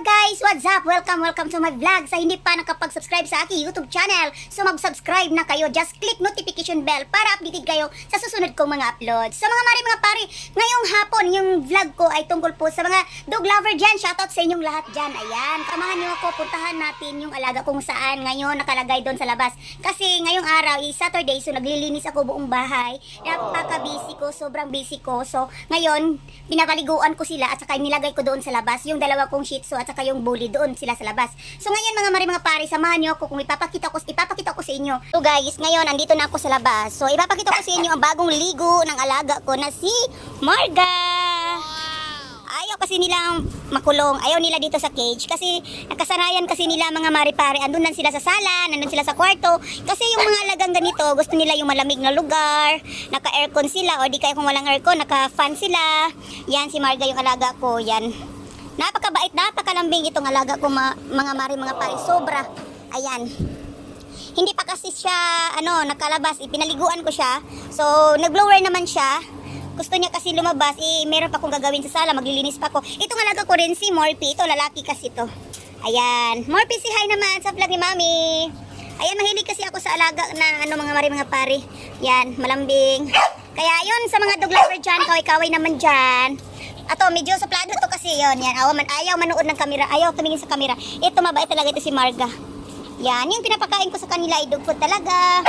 guys! What's up? Welcome to my vlog. Sa hindi pa nakapag-subscribe sa aking YouTube channel, so mag-subscribe na kayo. Just click notification bell para updated kayo sa susunod kong mga uploads. So mga pari, ngayong hapon yung vlog ko ay tungkol po sa mga dog lover dyan. Shoutout sa inyong lahat dyan. Ayan, samahan nyo ako. Puntahan natin yung alaga kung saan ngayon nakalagay doon sa labas. Kasi ngayong araw is Saturday, so naglilinis ako buong bahay. Napaka-busy ko, sobrang busy ko. So ngayon, pinapaliguan ko sila at saka nilagay ko doon sa labas. Yung dalawa kong shih tzu at saka yung bully doon sila sa labas. So ngayon mga pari, samahan niyo ako kung ipapakita ko sa inyo. So guys, ngayon andito na ako sa labas. So ipapakita ko sa inyo ang bagong ligo ng alaga ko na si Marga. Ayaw kasi nilang makulong. Ayaw nila dito sa cage kasi nakasanayan kasi nila mga maripare. Andun lang sila sa sala, nandun sila sa kwarto. Kasi yung mga alagang ganito, gusto nila yung malamig na lugar, naka-aircon sila o di kaya kung walang aircon, naka-fan sila. Yan si Marga yung alaga ko, yan. Napakabait, napakalambing itong alaga ko mga pare. Sobra. Ayan. Hindi pa kasi siya nakalabas, pinaliguan ko siya. So nag-blower naman siya. Gusto niya kasi lumabas, meron pa akong gagawin sa sala, maglilinis pa ako. Itong alaga ko rin si Morphy, ito lalaki kasi to. Ayan, Morphy, si hi naman sa vlog ni Mami. Ayan, mahilig kasi ako sa alaga na mga pare. Yan, malambing. Kaya yun, sa mga dog lover dyan, kaway-kaway naman dyan. Ato, medyo suplado to kasi yun. Yan, ayaw manood ng kamera, ayaw tumingin sa kamera. Ito, mabait talaga ito si Marga. Yan, yung pinapakain ko sa kanila ay dog food talaga.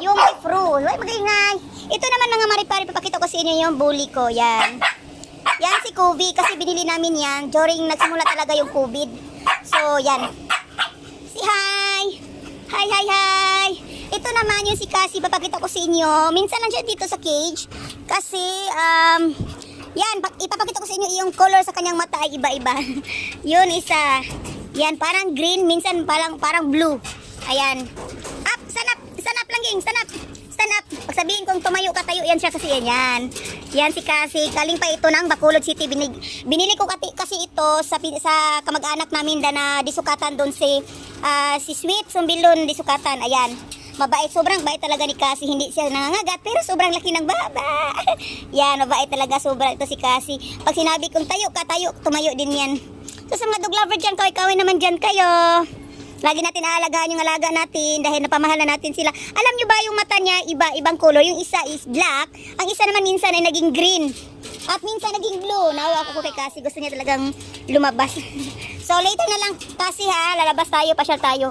Yung beef roll, ay magingay. Ito naman mga maripari, papakita ko sa inyo yung bully ko, yan. Yan si Kobe, kasi binili namin yan during nagsimula talaga yung COVID. So, yan. Si hi! Hi! Ito naman yung si Cassie, papakita ko sa inyo. Minsan lang siya dito sa cage. Kasi, yan, ipapakita ko sa inyo yung color sa kanyang mata ay iba-iba. Yun, isa. Yan, parang green, minsan parang blue. Ayan. Up, stand up lang, gang, stand up. Pag sabihin kong tumayo ka, tayo yan siya kasi yan. Yan si Cassie, galing pa ito ng Bacolod City. Binili ko kasi ito sa kamag-anak namin na disukatan doon si Sweet Sumbilon disukatan. Ayan. Mabait, sobrang bait talaga ni Cassie. Hindi siya nangangagat, pero sobrang laki ng baba. Yan, mabait talaga, sobra ito si Cassie. Pag sinabi kong tayo ka, tumayo din yan. So sa mga dog lover dyan, kaway-kaway naman dyan kayo. Lagi natin aalagaan yung alaga natin dahil napamahal na natin sila. Alam nyo ba yung mata niya, ibang color. Yung isa is black, ang isa naman minsan ay naging green. At minsan naging blue. Nawa ako kay Cassie, gusto niya talagang lumabas. So later na lang, Cassie ha, lalabas tayo, pasyal tayo.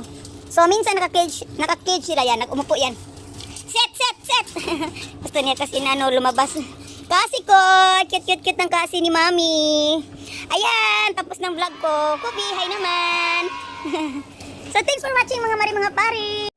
So minsan naka-cage sila yan, nag-umupo yan. Set! Gusto niya kasi lumabas. Cassie ko, cute ng Cassie ni Mami. Ayan, tapos ng vlog ko. Kobe, hi naman. So thanks for watching mga pare.